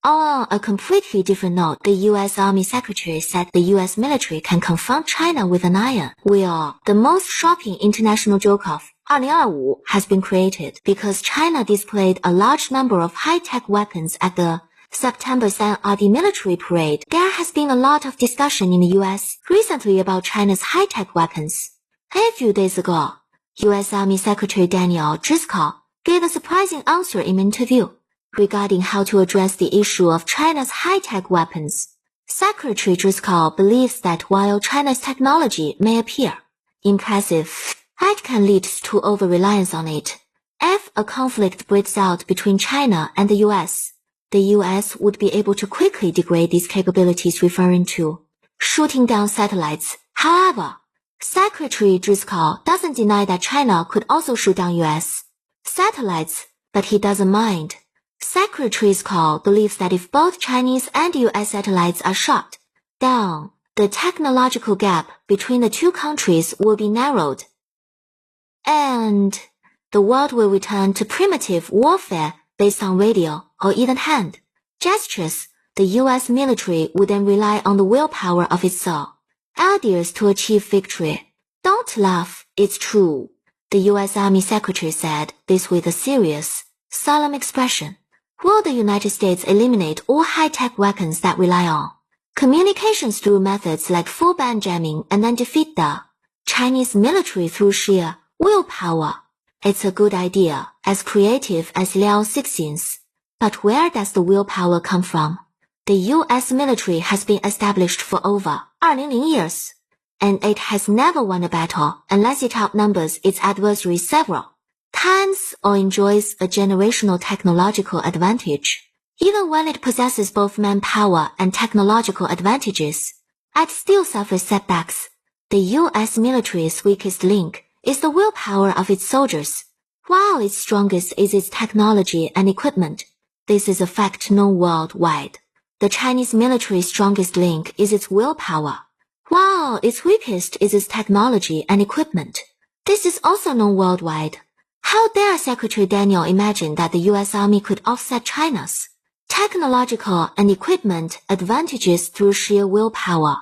On a completely different note, the U.S. Army Secretary said the U.S. military can confront China with an iron will. The most shocking international joke of 2025 has been created because China displayed a large number of high-tech weapons at the September 3rd military parade. There has been a lot of discussion in the U.S. recently about China's high-tech weapons. A few days ago, U.S. Army Secretary Daniel Driscoll gave a surprising answer in an interview regarding how to address the issue of China's high-tech weapons. Secretary Driscoll believes that while China's technology may appear impressive, it can lead to over-reliance on it. If a conflict breaks out between China and the U.S., the U.S. would be able to quickly degrade these capabilities, referring to shooting down satellites. However, Secretary Driscoll doesn't deny that China could also shoot down U.S. satellites, but he doesn't mind. Secretary Driscoll believes that if both Chinese and U.S. satellites are shot down, the technological gap between the two countries will be narrowed, and the world will return to primitive warfare based on radio or even hand gestures. The U.S. military would then rely on the willpower of its soldiers to achieve victory. Don't laugh, it's true. The U.S. Army Secretary said this with a serious, solemn expression. Will the United States eliminate all high-tech weapons that rely on communications through methods like full-band jamming and then defeat the Chinese military through sheer willpower? It's a good idea, as creative as Liao Cixin's. But where does the willpower come from? The U.S. military has been established for over 200 years, and it has never won a battle unless it outnumbers its adversaries several times or enjoys a generational technological advantage. Even when it possesses both manpower and technological advantages, it still suffers setbacks. The U.S. military's weakest link is the willpower of its soldiers, while its strongest is its technology and equipment. This is a fact known worldwide. The Chinese military's strongest link is its willpower, while its weakest is its technology and equipment. This is also known worldwide. How dare Secretary Daniel imagine that the U.S. Army could offset China's technological and equipment advantages through sheer willpower?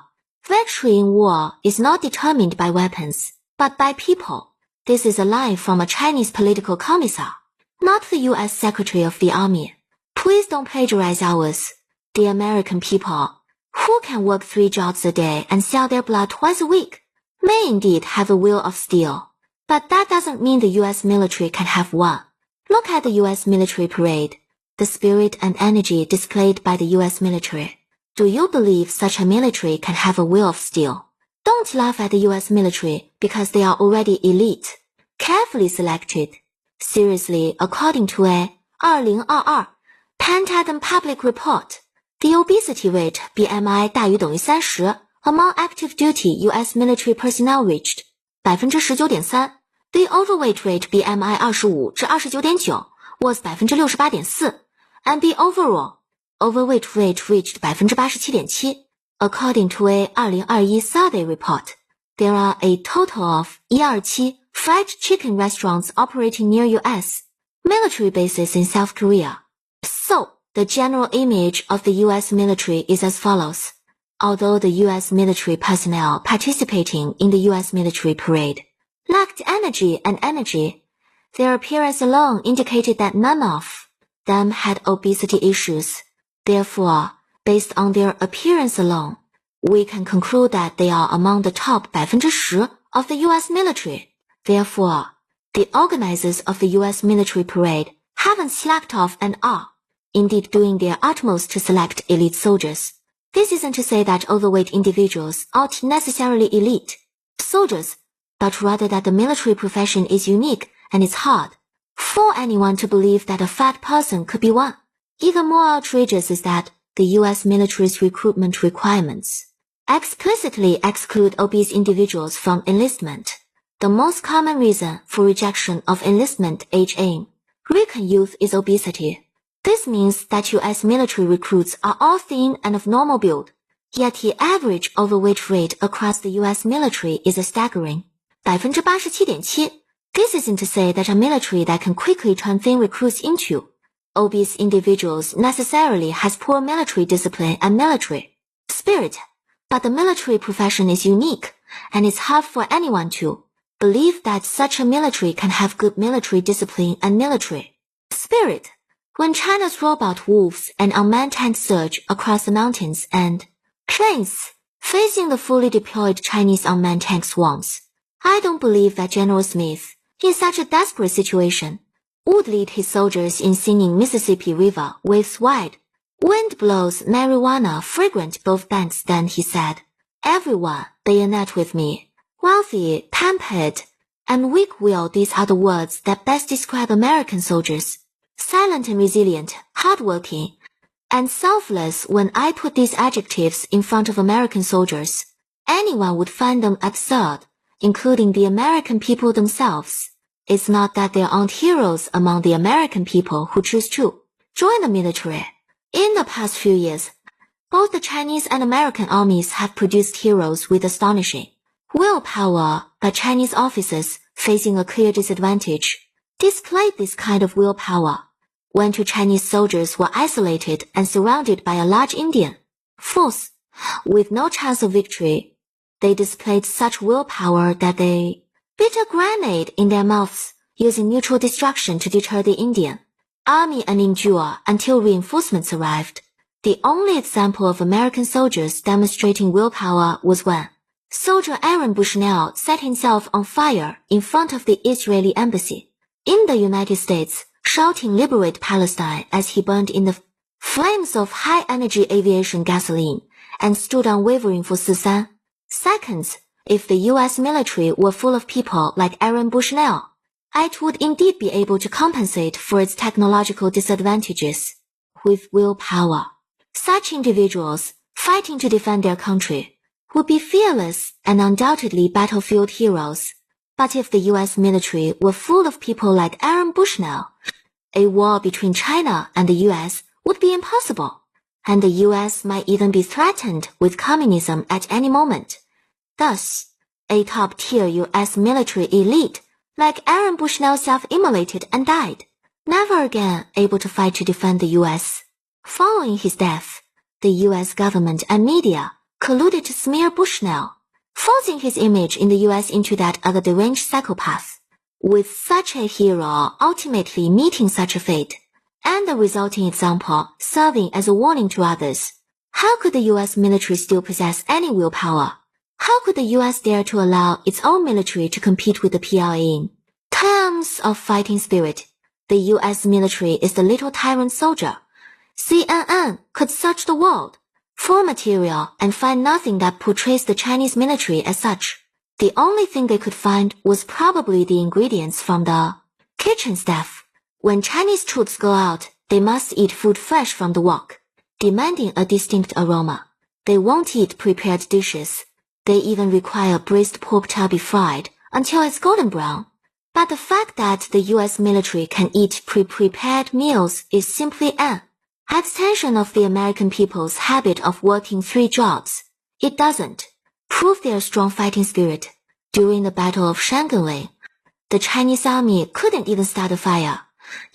Victory in war is not determined by weapons, but by people. This is a line from a Chinese political commissar, not the U.S. Secretary of the Army. Please don't plagiarize ours. The American people, who can work 3 jobs a day and sell their blood twice a week, may indeed have a will of steel. But that doesn't mean the U.S. military can have one. Look at the U.S. military parade, the spirit and energy displayed by the U.S. military. Do you believe such a military can have a will of steel? Don't laugh at the U.S. military because they are already elite, carefully selected. Seriously, according to a 2022 Pentagon Public Report, the obesity rate BMI 大于等于30 among active duty U.S. military personnel reached 19.3%. The overweight rate BMI 25至 29.9 was 68.4%, and the overall overweight rate reached 87.7%. According to a 2021 survey report, there are a total of 127 fried chicken restaurants operating near U.S. military bases in South Korea. So, the general image of the U.S. military is as follows. Although the U.S. military personnel participating in the U.S. military parade lacked energy, their appearance alone indicated that none of them had obesity issues. Therefore, based on their appearance alone, we can conclude that they are among the top 10% of the U.S. military. Therefore, the organizers of the U.S. military parade haven't slacked off and are indeed doing their utmost to select elite soldiers. This isn't to say that overweight individuals aren't necessarily elite soldiers, but rather that the military profession is unique and it's hard for anyone to believe that a fat person could be one. Even more outrageous is that the U.S. military's recruitment requirements explicitly exclude obese individuals from enlistment. The most common reason for rejection of enlistment age in recon youth is obesity. This means that U.S. military recruits are all thin and of normal build, yet the average overweight rate across the U.S. military is a staggering 87.7%. This isn't to say that a military that can quickly turn thin recruits into obese individuals necessarily has poor military discipline and military spirit, but the military profession is unique, and it's hard for anyone to believe that such a military can have good military discipline and military spirit. When China's robot wolves and unmanned tanks surge across the mountains and plains, facing the fully deployed Chinese unmanned tank swarms, I don't believe that General Smith, in such a desperate situation, would lead his soldiers in singing Mississippi River waves wide. Wind blows marijuana fragrant both banks. Then he said, everyone, bayonet with me. Wealthy, pampered, and weak-willed, these are the words that best describe American soldiers. Silent and resilient, hardworking, and selfless. When I put these adjectives in front of American soldiers, anyone would find them absurd, including the American people themselves. It's not that there aren't heroes among the American people who choose to join the military. In the past few years, both the Chinese and American armies have produced heroes with astonishing willpower, but Chinese officers, facing a clear disadvantage, displayed this kind of willpower when two Chinese soldiers were isolated and surrounded by a large Indian force. With no chance of victory, they displayed such willpower that they bit a grenade in their mouths, using mutual destruction to deter the Indian army and endure until reinforcements arrived. The only example of American soldiers demonstrating willpower was when soldier Aaron Bushnell set himself on fire in front of the Israeli embassy in the United States, shouting "Liberate Palestine" as he burned in the flames of high-energy aviation gasoline and stood unwavering for 43 seconds. If the U.S. military were full of people like Aaron Bushnell, it would indeed be able to compensate for its technological disadvantages with willpower. Such individuals, fighting to defend their country, would be fearless and undoubtedly battlefield heroes. But if the U.S. military were full of people like Aaron Bushnell, a war between China and the U.S. would be impossible, and the U.S. might even be threatened with communism at any moment. Thus, a top-tier U.S. military elite like Aaron Bushnell self-immolated and died, never again able to fight to defend the U.S. Following his death, the U.S. government and media colluded to smear Bushnell, forcing his image in the U.S. into that of a deranged psychopath. With such a hero ultimately meeting such a fate, and the resulting example serving as a warning to others, how could the U.S. military still possess any willpower? How could the U.S. dare to allow its own military to compete with the PLA in terms of fighting spirit? The U.S. military is the little tyrant soldier. CNN could search the world for material and find nothing that portrays the Chinese military as such. The only thing they could find was probably the ingredients from the kitchen staff. When Chinese troops go out, they must eat food fresh from the wok, demanding a distinct aroma. They won't eat prepared dishes. They even require braised pork to be fried until it's golden brown. But the fact that the U.S. military can eat pre-prepared meals is simply an extension of the American people's habit of working 3 jobs. It doesn't prove their strong fighting spirit. During the Battle of Shanganling, the Chinese army couldn't even start a fire,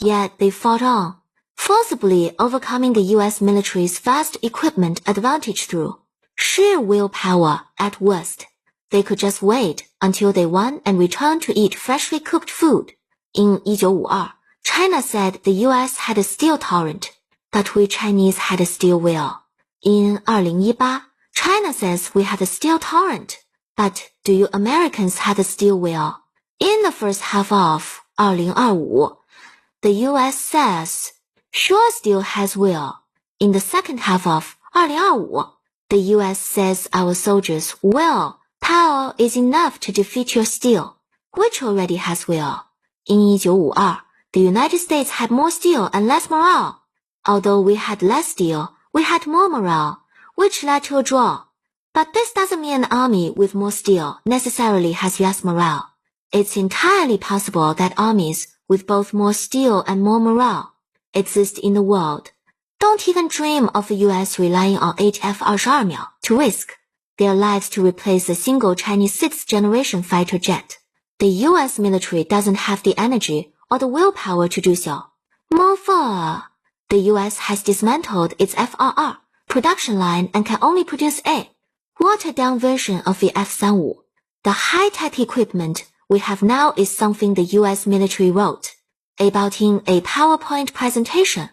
yet they fought on, forcibly overcoming the U.S. military's vast equipment advantage through sheer willpower. At worst, they could just wait until they won and return to eat freshly cooked food. In 1952, China said the U.S. had a steel torrent, but we Chinese had a steel will. In 2018, China says we have a steel torrent, but do you Americans have a steel will? In the first half of 2025, the U.S. says sure still has will. In the second half of 2025, the U.S. says our soldiers' will power is enough to defeat your steel, which already has will. In 1952, the United States had more steel and less morale. Although we had less steel, we had more morale, which led to a draw. But this doesn't mean an army with more steel necessarily has less morale. It's entirely possible that armies with both more steel and more morale exist in the world. Don't even dream of the U.S. relying on HF-22 to risk their lives to replace a single Chinese 6th-generation fighter jet. The U.S. military doesn't have the energy or the willpower to do so. Moreover, The US has dismantled its FRR production line and can only produce a watered-down version of the F-35. The high-tech equipment we have now is something the US military wrote about in a PowerPoint presentation,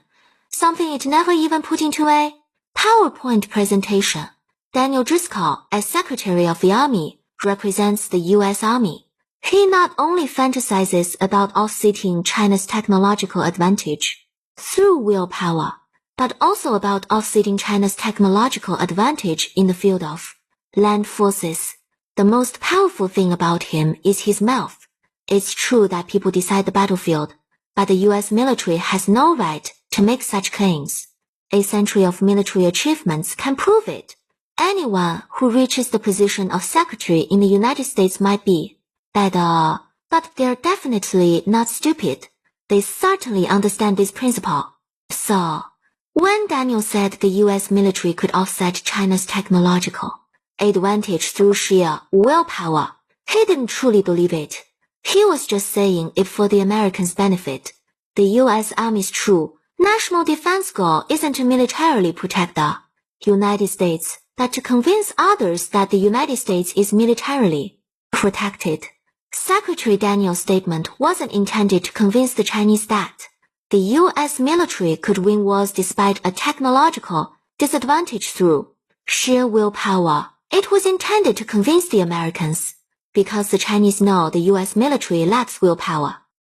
something it never even put into a PowerPoint presentation. Daniel Driscoll, as Secretary of the Army, represents the US Army. He not only fantasizes about offsetting China's technological advantage through willpower, but also about offsetting China's technological advantage in the field of land forces. The most powerful thing about him is his mouth. It's true that people decide the battlefield, but the US military has no right to make such claims. A century of military achievements can prove it. Anyone who reaches the position of secretary in the United States might be better, but they're definitely not stupid. They certainly understand this principle. So, when Daniel said the US military could offset China's technological advantage through sheer willpower, he didn't truly believe it. He was just saying it for the Americans' benefit. The US Army's true national defense goal isn't to militarily protect the United States, but to convince others that the United States is militarily protected. Secretary Daniel's statement wasn't intended to convince the Chinese that the US military could win wars despite a technological disadvantage through sheer willpower. It was intended to convince the Americans, because the Chinese know the US military lacks willpower.